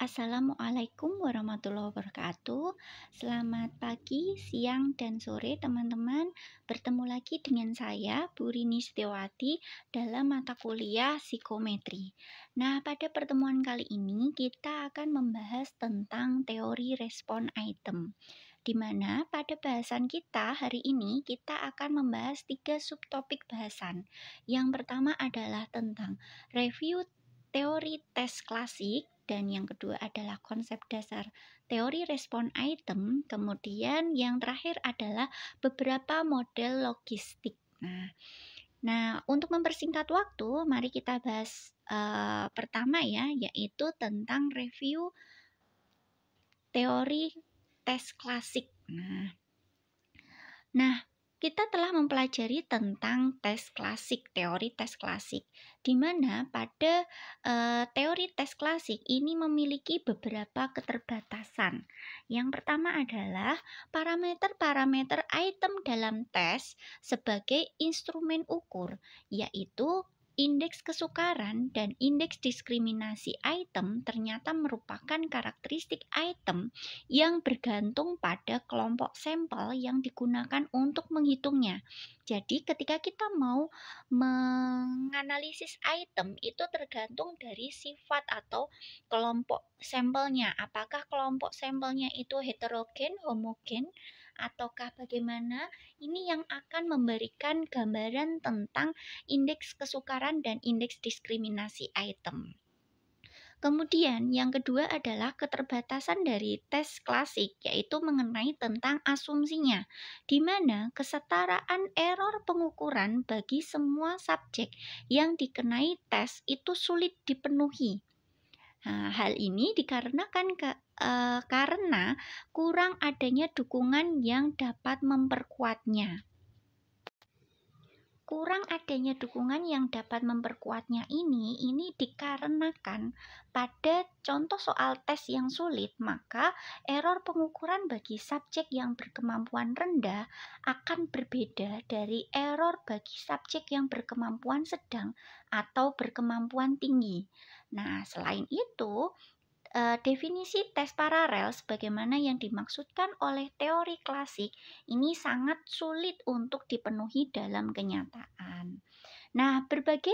Assalamualaikum warahmatullahi wabarakatuh. Selamat pagi, siang, dan sore teman-teman. Bertemu lagi dengan saya, Bu Rini Setiawati, dalam mata kuliah psikometri. Nah, pada pertemuan kali ini kita akan membahas tentang teori respon item. Di mana pada bahasan kita hari ini kita akan membahas 3 subtopik bahasan. Yang pertama adalah tentang review teori tes klasik, dan yang kedua adalah konsep dasar teori respon item, kemudian yang terakhir adalah beberapa model logistik. Nah, untuk mempersingkat waktu, mari kita bahas pertama ya, yaitu tentang review teori tes klasik. Nah, kita telah mempelajari tentang tes klasik, teori tes klasik, di mana pada teori tes klasik ini memiliki beberapa keterbatasan. Yang pertama adalah parameter-parameter item dalam tes sebagai instrumen ukur, yaitu indeks kesukaran dan indeks diskriminasi item ternyata merupakan karakteristik item yang bergantung pada kelompok sampel yang digunakan untuk menghitungnya. Jadi ketika kita mau menganalisis item itu tergantung dari sifat atau kelompok sampelnya. Apakah kelompok sampelnya itu heterogen, homogen, ataukah bagaimana? Ini yang akan memberikan gambaran tentang indeks kesukaran dan indeks diskriminasi item. Kemudian yang kedua adalah keterbatasan dari tes klasik, yaitu mengenai tentang asumsinya, di mana kesetaraan error pengukuran bagi semua subjek yang dikenai tes itu sulit dipenuhi. Nah, hal ini dikarenakan karena kurang adanya dukungan yang dapat memperkuatnya. Kurang adanya dukungan yang dapat memperkuatnya ini dikarenakan pada contoh soal tes yang sulit, maka error pengukuran bagi subjek yang berkemampuan rendah akan berbeda dari error bagi subjek yang berkemampuan sedang atau berkemampuan tinggi. Nah, selain itu, definisi tes paralel sebagaimana yang dimaksudkan oleh teori klasik ini sangat sulit untuk dipenuhi dalam kenyataan. Nah, berbagai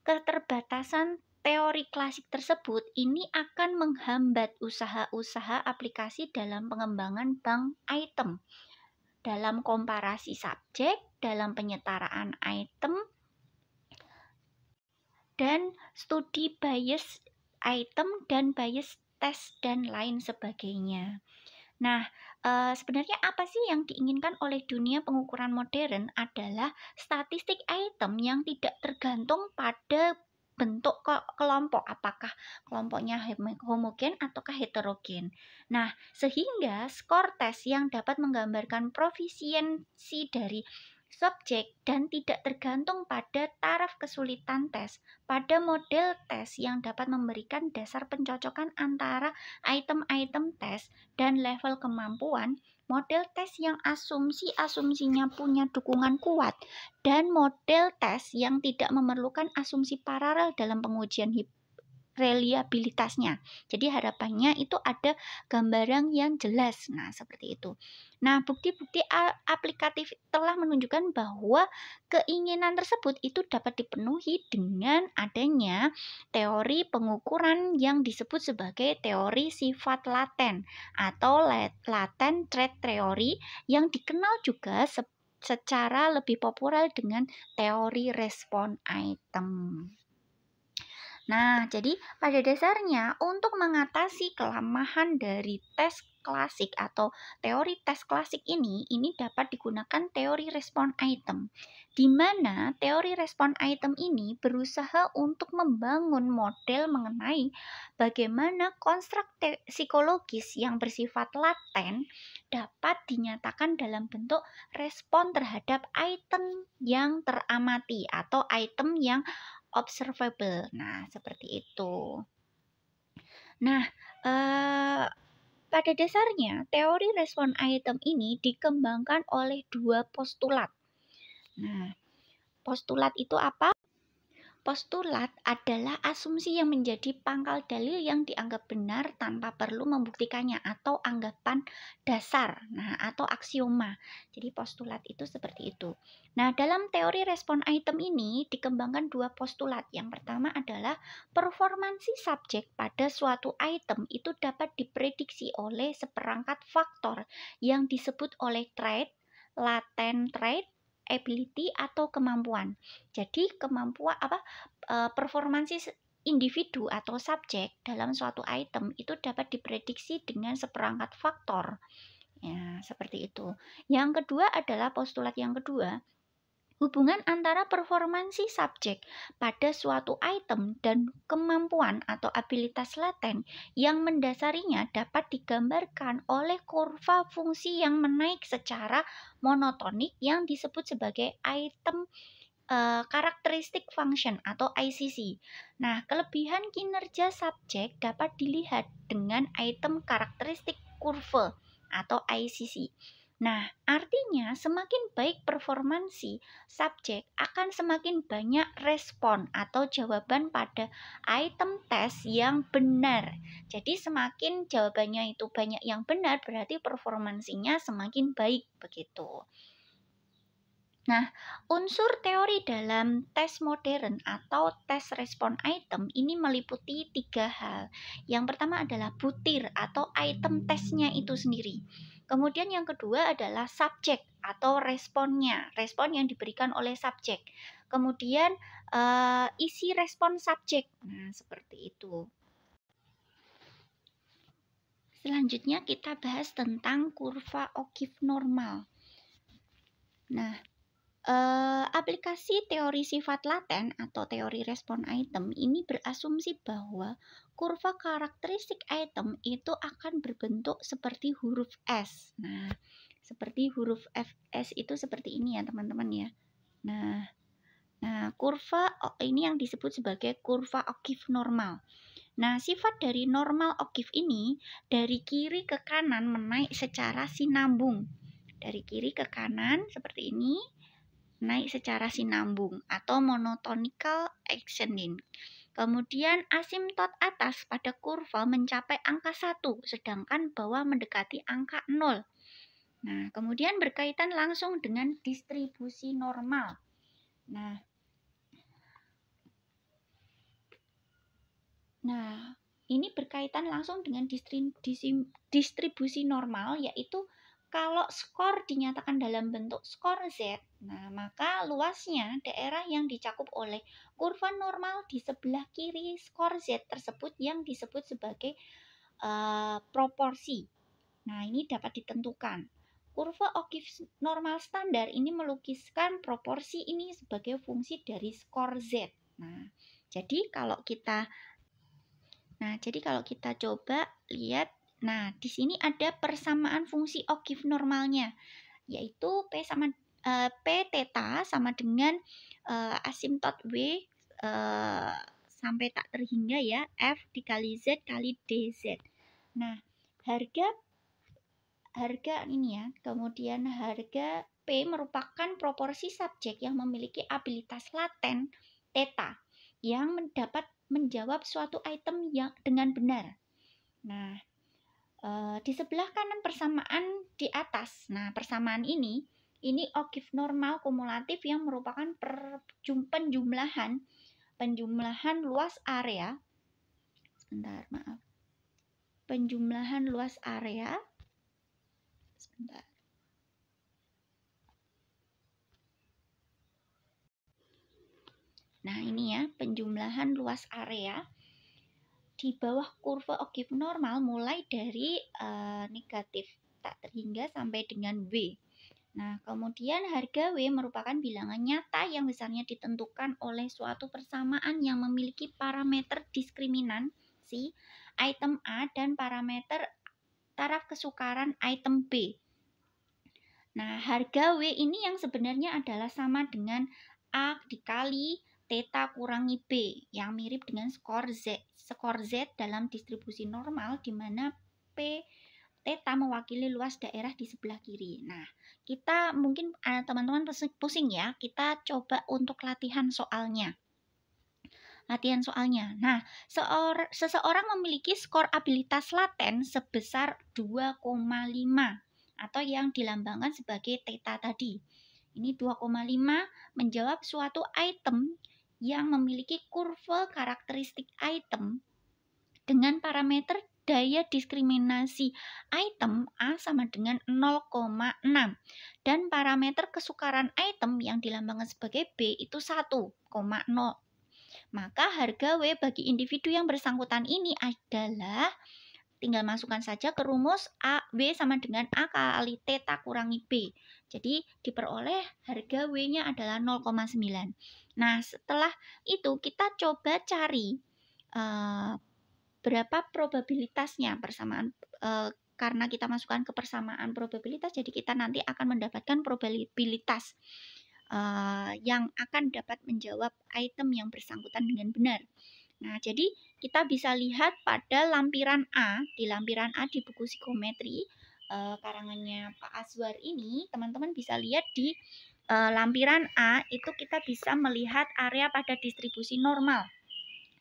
keterbatasan teori klasik tersebut ini akan menghambat usaha-usaha aplikasi dalam pengembangan bank item, dalam komparasi subjek, dalam penyetaraan item, dan studi bias item dan bias tes dan lain sebagainya. Nah, sebenarnya apa sih yang diinginkan oleh dunia pengukuran modern adalah statistik item yang tidak tergantung pada bentuk kelompok, apakah kelompoknya homogen ataukah heterogen. Nah, sehingga skor tes yang dapat menggambarkan profisiensi dari subjek dan tidak tergantung pada taraf kesulitan tes, pada model tes yang dapat memberikan dasar pencocokan antara item-item tes dan level kemampuan, model tes yang asumsinya punya dukungan kuat, dan model tes yang tidak memerlukan asumsi paralel dalam pengujian reliabilitasnya. Jadi harapannya itu ada gambaran yang jelas. Nah, seperti itu. Nah, bukti-bukti aplikatif telah menunjukkan bahwa keinginan tersebut itu dapat dipenuhi dengan adanya teori pengukuran yang disebut sebagai teori sifat laten atau latent trait theory yang dikenal juga secara lebih populer dengan teori respon item. Nah, jadi pada dasarnya untuk mengatasi kelemahan dari tes klasik atau teori tes klasik ini dapat digunakan teori respon item, di mana teori respon item ini berusaha untuk membangun model mengenai bagaimana konstruk psikologis yang bersifat laten dapat dinyatakan dalam bentuk respon terhadap item yang teramati atau item yang observable. Nah, seperti itu. Nah, pada dasarnya teori respon item ini dikembangkan oleh dua postulat. Nah, postulat itu apa? Postulat adalah asumsi yang menjadi pangkal dalil yang dianggap benar tanpa perlu membuktikannya atau anggapan dasar, nah atau aksioma. Jadi postulat itu seperti itu. Nah, dalam teori respon item ini dikembangkan dua postulat. Yang pertama adalah performansi subjek pada suatu item itu dapat diprediksi oleh seperangkat faktor yang disebut oleh trait, latent trait, ability atau kemampuan. Jadi performansi individu atau subjek dalam suatu item itu dapat diprediksi dengan seperangkat faktor. Ya, seperti itu. Yang kedua adalah postulat yang kedua, hubungan antara performansi subjek pada suatu item dan kemampuan atau abilitas laten yang mendasarinya dapat digambarkan oleh kurva fungsi yang menaik secara monotonik yang disebut sebagai item karakteristik function atau ICC. Nah, kelebihan kinerja subjek dapat dilihat dengan item karakteristik kurve atau ICC. Nah, artinya semakin baik performansi subjek akan semakin banyak respon atau jawaban pada item tes yang benar. Jadi semakin jawabannya itu banyak yang benar, berarti performansinya semakin baik begitu. Nah, unsur teori dalam tes modern atau tes respon item ini meliputi 3 hal. Yang pertama adalah butir atau item tesnya itu sendiri. Kemudian yang kedua adalah subjek atau responnya, respon yang diberikan oleh subjek. Kemudian isi respon subjek. Nah, seperti itu. Selanjutnya kita bahas tentang kurva O'Keeffe normal. Nah, aplikasi teori sifat laten atau teori respon item ini berasumsi bahwa kurva karakteristik item itu akan berbentuk seperti huruf S. Nah, seperti huruf Fs itu seperti ini ya teman-teman ya. Nah, kurva ini yang disebut sebagai kurva O'Keeffe normal. Nah, sifat dari normal O'Keeffe ini dari kiri ke kanan menaik secara sinambung. Dari kiri ke kanan seperti ini, naik secara sinambung atau monotonical ascending. Kemudian asimtot atas pada kurva mencapai angka 1, sedangkan bawah mendekati angka 0. Nah, kemudian berkaitan langsung dengan distribusi normal. Nah, ini berkaitan langsung dengan distribusi normal, yaitu kalau skor dinyatakan dalam bentuk skor Z, nah maka luasnya daerah yang dicakup oleh kurva normal di sebelah kiri skor Z tersebut yang disebut sebagai proporsi. Nah, ini dapat ditentukan. Kurva O'Keeffe normal standar ini melukiskan proporsi ini sebagai fungsi dari skor Z. Nah, jadi kalau kita coba lihat, nah di sini ada persamaan fungsi O'Keeffe normalnya, yaitu P theta sama dengan asimtot W sampai tak terhingga ya, F dikali Z kali DZ. Nah, harga ini ya, kemudian harga P merupakan proporsi subjek yang memiliki abilitas laten theta yang dapat menjawab suatu item yang dengan benar. Nah, di sebelah kanan persamaan di atas. Nah, persamaan ini O'Keeffe normal kumulatif yang merupakan penjumlahan luas area. Sebentar, maaf. Penjumlahan luas area. Sebentar. Nah, ini ya, penjumlahan luas area di bawah kurva O'Keeffe normal mulai dari negatif tak terhingga sampai dengan W. Nah, kemudian harga W merupakan bilangan nyata yang besarnya ditentukan oleh suatu persamaan yang memiliki parameter diskriminasi item A dan parameter taraf kesukaran item B. Nah, harga W ini yang sebenarnya adalah sama dengan A dikali theta kurangi B yang mirip dengan skor Z dalam distribusi normal di mana P theta mewakili luas daerah di sebelah kiri. Nah, kita mungkin teman-teman pusing ya, kita coba untuk latihan soalnya. latihan soalnya. Nah, seseorang memiliki skor abilitas laten sebesar 2,5 atau yang dilambangkan sebagai theta tadi. Ini 2,5 menjawab suatu item yang memiliki kurva karakteristik item dengan parameter daya diskriminasi item A sama dengan 0,6 dan parameter kesukaran item yang dilambangkan sebagai B itu 1,0. Maka harga W bagi individu yang bersangkutan ini adalah, tinggal masukkan saja ke rumus W sama dengan A kali theta kurangi B. Jadi diperoleh harga W-nya adalah 0,9. Nah, setelah itu kita coba cari berapa probabilitasnya persamaan, karena kita masukkan ke persamaan probabilitas, jadi kita nanti akan mendapatkan probabilitas yang akan dapat menjawab item yang bersangkutan dengan benar. Nah, jadi kita bisa lihat pada lampiran A, di lampiran A di buku psikometri karangannya Pak Azwar ini, teman-teman bisa lihat di lampiran A itu kita bisa melihat area pada distribusi normal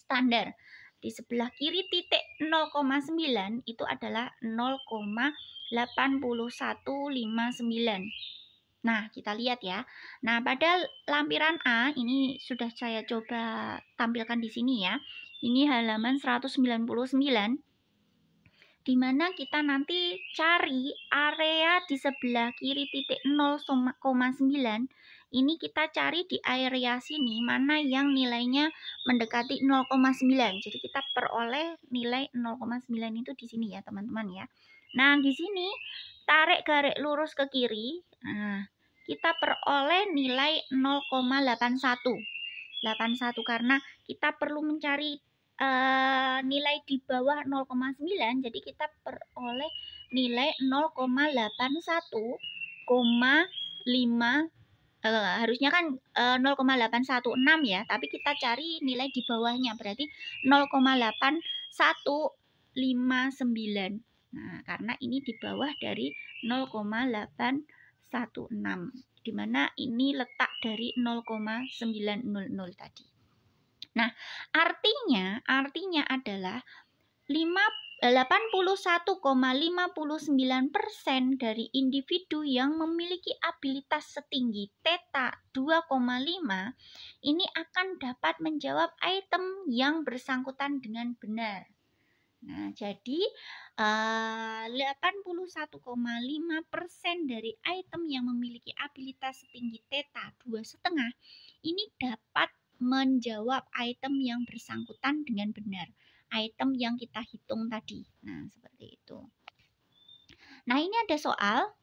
standar. Di sebelah kiri titik 0,9 itu adalah 0,8159. Nah, kita lihat ya. Nah, pada lampiran A ini sudah saya coba tampilkan di sini ya. Ini halaman 199, di mana kita nanti cari area di sebelah kiri titik 0,9. Ini kita cari di area sini mana yang nilainya mendekati 0,9. Jadi kita peroleh nilai 0,9 itu di sini ya, teman-teman ya. Nah, di sini tarik garis lurus ke kiri. Nah, kita peroleh nilai 0,81. 81 karena kita perlu mencari nilai di bawah 0,9, jadi kita peroleh nilai 0,81,5, harusnya kan 0,816 ya, tapi kita cari nilai di bawahnya berarti 0,8159. Nah, karena ini di bawah dari 0,816, di mana ini letak dari 0,900 tadi. Nah, artinya adalah 81,59% dari individu yang memiliki abilitas setinggi theta 2,5 ini akan dapat menjawab item yang bersangkutan dengan benar. Nah, jadi 81,5% dari item yang memiliki abilitas setinggi theta 2,5 ini dapat menjawab item yang bersangkutan dengan benar, item yang kita hitung tadi. Nah, seperti itu. Nah, ini ada soal,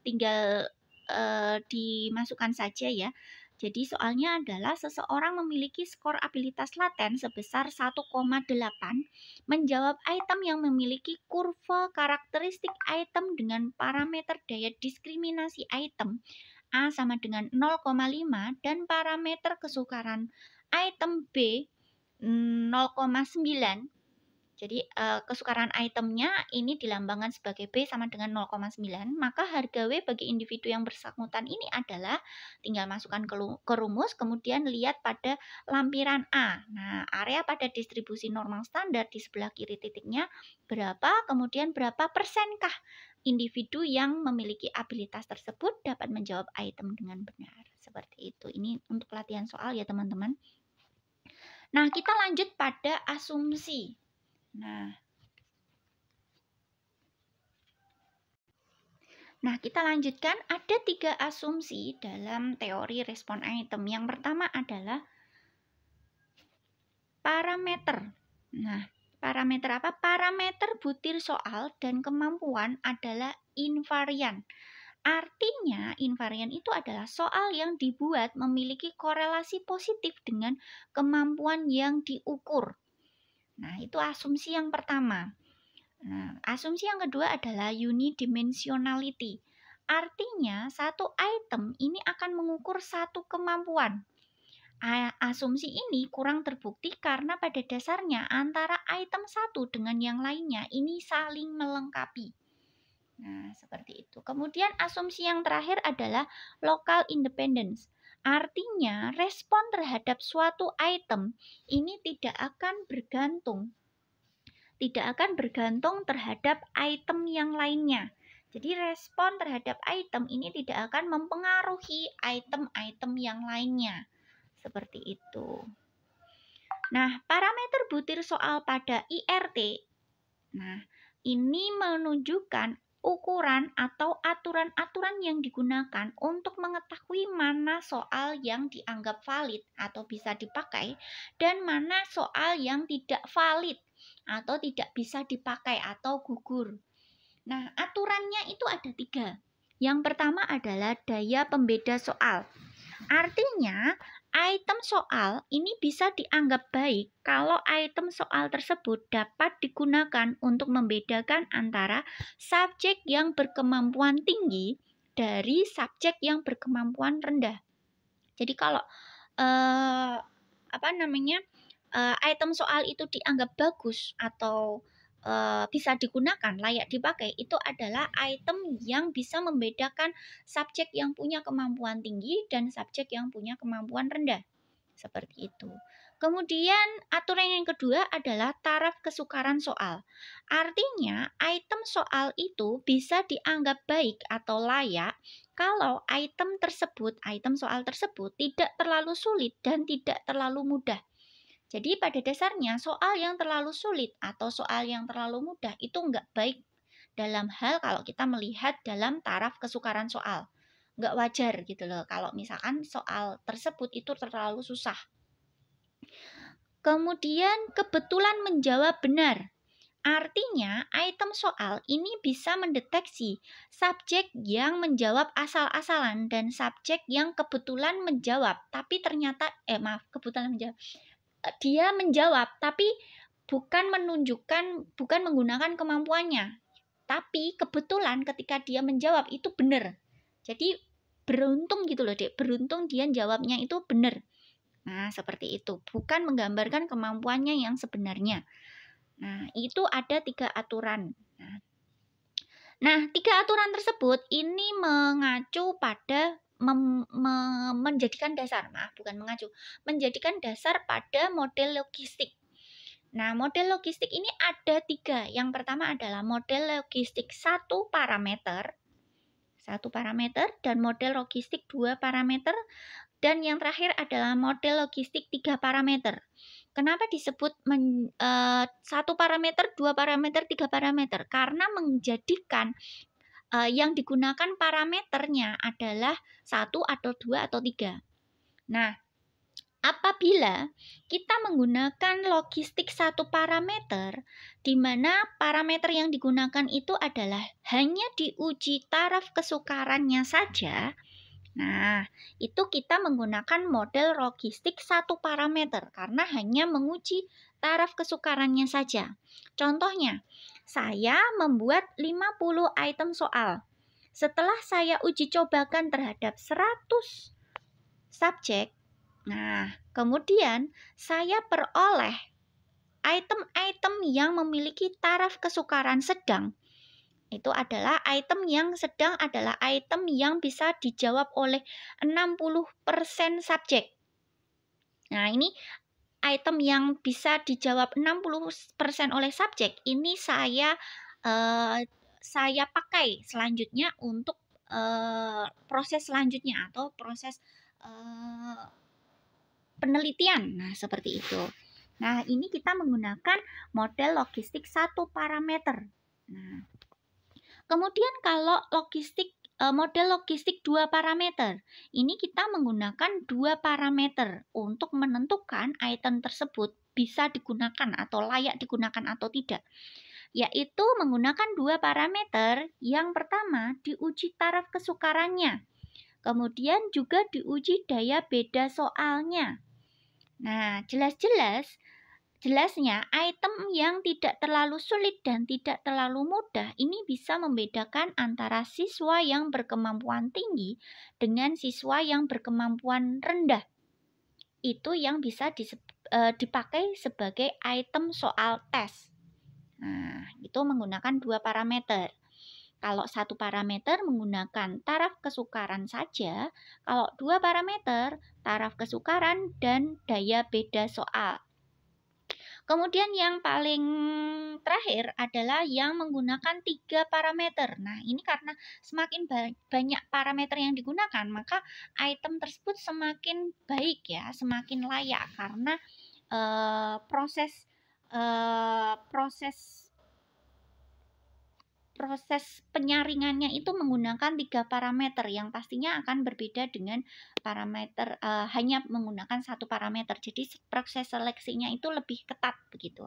tinggal dimasukkan saja ya. Jadi soalnya adalah seseorang memiliki skor abilitas laten sebesar 1,8 menjawab item yang memiliki kurva karakteristik item dengan parameter daya diskriminasi item A sama dengan 0,5 dan parameter kesukaran item B 0,9. Jadi kesukaran itemnya ini dilambangkan sebagai B sama dengan 0,9. Maka harga W bagi individu yang bersangkutan ini adalah, tinggal masukkan ke rumus, kemudian lihat pada lampiran A. Nah, area pada distribusi normal standar di sebelah kiri titiknya berapa, kemudian berapa persenkah individu yang memiliki abilitas tersebut dapat menjawab item dengan benar. Seperti itu. Ini untuk latihan soal ya, teman-teman. Nah, kita lanjut pada asumsi. Nah, kita lanjutkan. Ada 3 asumsi dalam teori respon item. Yang pertama adalah parameter. Nah, parameter apa? Parameter butir soal dan kemampuan adalah invarian. Artinya, invarian itu adalah soal yang dibuat memiliki korelasi positif dengan kemampuan yang diukur. Nah, itu asumsi yang pertama. Nah, asumsi yang kedua adalah unidimensionality. Artinya, satu item ini akan mengukur satu kemampuan. Asumsi ini kurang terbukti karena pada dasarnya antara item satu dengan yang lainnya ini saling melengkapi. Nah, seperti itu. Kemudian asumsi yang terakhir adalah local independence. Artinya, respon terhadap suatu item ini tidak akan bergantung terhadap item yang lainnya. Jadi respon terhadap item ini tidak akan mempengaruhi item-item yang lainnya. Seperti itu. Nah, parameter butir soal pada IRT. Nah, ini menunjukkan ukuran atau aturan-aturan yang digunakan untuk mengetahui mana soal yang dianggap valid atau bisa dipakai dan mana soal yang tidak valid atau tidak bisa dipakai atau gugur. Nah, aturannya itu ada 3. Yang pertama adalah daya pembeda soal. Artinya, item soal ini bisa dianggap baik kalau item soal tersebut dapat digunakan untuk membedakan antara subjek yang berkemampuan tinggi dari subjek yang berkemampuan rendah. Jadi kalau item soal itu dianggap bagus atau bisa digunakan, layak dipakai, itu adalah item yang bisa membedakan subjek yang punya kemampuan tinggi dan subjek yang punya kemampuan rendah. Seperti itu. Kemudian aturan yang kedua adalah taraf kesukaran soal. Artinya, item soal itu bisa dianggap baik atau layak kalau item soal tersebut tidak terlalu sulit dan tidak terlalu mudah. Jadi pada dasarnya soal yang terlalu sulit atau soal yang terlalu mudah itu nggak baik dalam hal kalau kita melihat dalam taraf kesukaran soal. Nggak wajar gitu loh kalau misalkan soal tersebut itu terlalu susah. Kemudian kebetulan menjawab benar. Artinya item soal ini bisa mendeteksi subjek yang menjawab asal-asalan dan subjek yang kebetulan menjawab tapi ternyata dia menjawab tapi bukan menggunakan kemampuannya, tapi kebetulan ketika dia menjawab itu benar. Jadi beruntung gitu loh, Dek. Beruntung dia jawabnya itu benar. Nah, seperti itu. Bukan menggambarkan kemampuannya yang sebenarnya. Nah, itu ada 3 aturan. Nah, 3 aturan tersebut ini mengacu pada menjadikan dasar pada model logistik. Nah, model logistik ini ada 3. Yang pertama adalah model logistik 1 parameter, dan model logistik 2 parameter, dan yang terakhir adalah model logistik 3 parameter. Kenapa disebut 1 parameter, 2 parameter, 3 parameter? Karena menjadikan yang digunakan parameternya adalah 1 atau 2 atau 3. Nah, apabila kita menggunakan logistik 1 parameter, di mana parameter yang digunakan itu adalah hanya diuji taraf kesukarannya saja, nah, itu kita menggunakan model logistik 1 parameter karena hanya menguji taraf kesukarannya saja. Contohnya, saya membuat 50 item soal. Setelah saya uji cobakan terhadap 100 subjek, nah, kemudian saya peroleh item-item yang memiliki taraf kesukaran sedang. Itu adalah item yang sedang adalah item yang bisa dijawab oleh 60% subjek. Nah, ini item yang bisa dijawab 60% oleh subjek, ini saya pakai selanjutnya untuk proses selanjutnya atau proses penelitian. Nah, seperti itu. Nah, ini kita menggunakan model logistik 1 parameter. Nah, kemudian kalau model logistik 2 parameter, ini kita menggunakan 2 parameter untuk menentukan item tersebut bisa digunakan atau layak digunakan atau tidak. Yaitu menggunakan 2 parameter. Yang pertama diuji taraf kesukarannya. Kemudian juga diuji daya beda soalnya. Nah, jelasnya item yang tidak terlalu sulit dan tidak terlalu mudah ini bisa membedakan antara siswa yang berkemampuan tinggi dengan siswa yang berkemampuan rendah. Itu yang bisa dipakai sebagai item soal tes. Nah, itu menggunakan 2 parameter. Kalau satu parameter menggunakan taraf kesukaran saja, kalau dua parameter taraf kesukaran dan daya beda soal. Kemudian yang paling terakhir adalah yang menggunakan 3 parameter. Nah, ini karena semakin banyak parameter yang digunakan, maka item tersebut semakin baik ya, semakin layak karena eh, proses eh, proses proses penyaringannya itu menggunakan 3 parameter yang pastinya akan berbeda dengan parameter hanya menggunakan satu parameter. Jadi proses seleksinya itu lebih ketat begitu.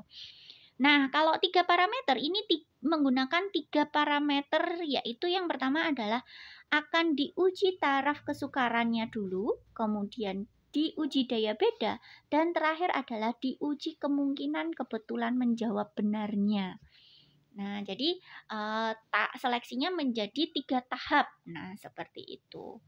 Nah, kalau 3 parameter ini menggunakan 3 parameter, yaitu yang pertama adalah akan diuji taraf kesukarannya dulu, kemudian diuji daya beda, dan terakhir adalah diuji kemungkinan kebetulan menjawab benarnya. Nah, jadi seleksinya menjadi 3 tahap. Nah, seperti itu.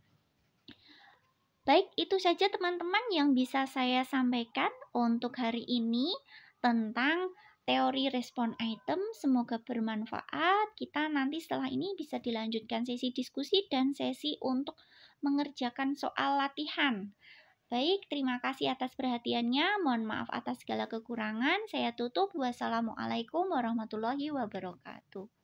Baik, itu saja teman-teman yang bisa saya sampaikan untuk hari ini tentang teori respon item. Semoga bermanfaat. Kita nanti setelah ini bisa dilanjutkan sesi diskusi dan sesi untuk mengerjakan soal latihan. Baik, terima kasih atas perhatiannya. Mohon maaf atas segala kekurangan. Saya tutup. Wassalamualaikum warahmatullahi wabarakatuh.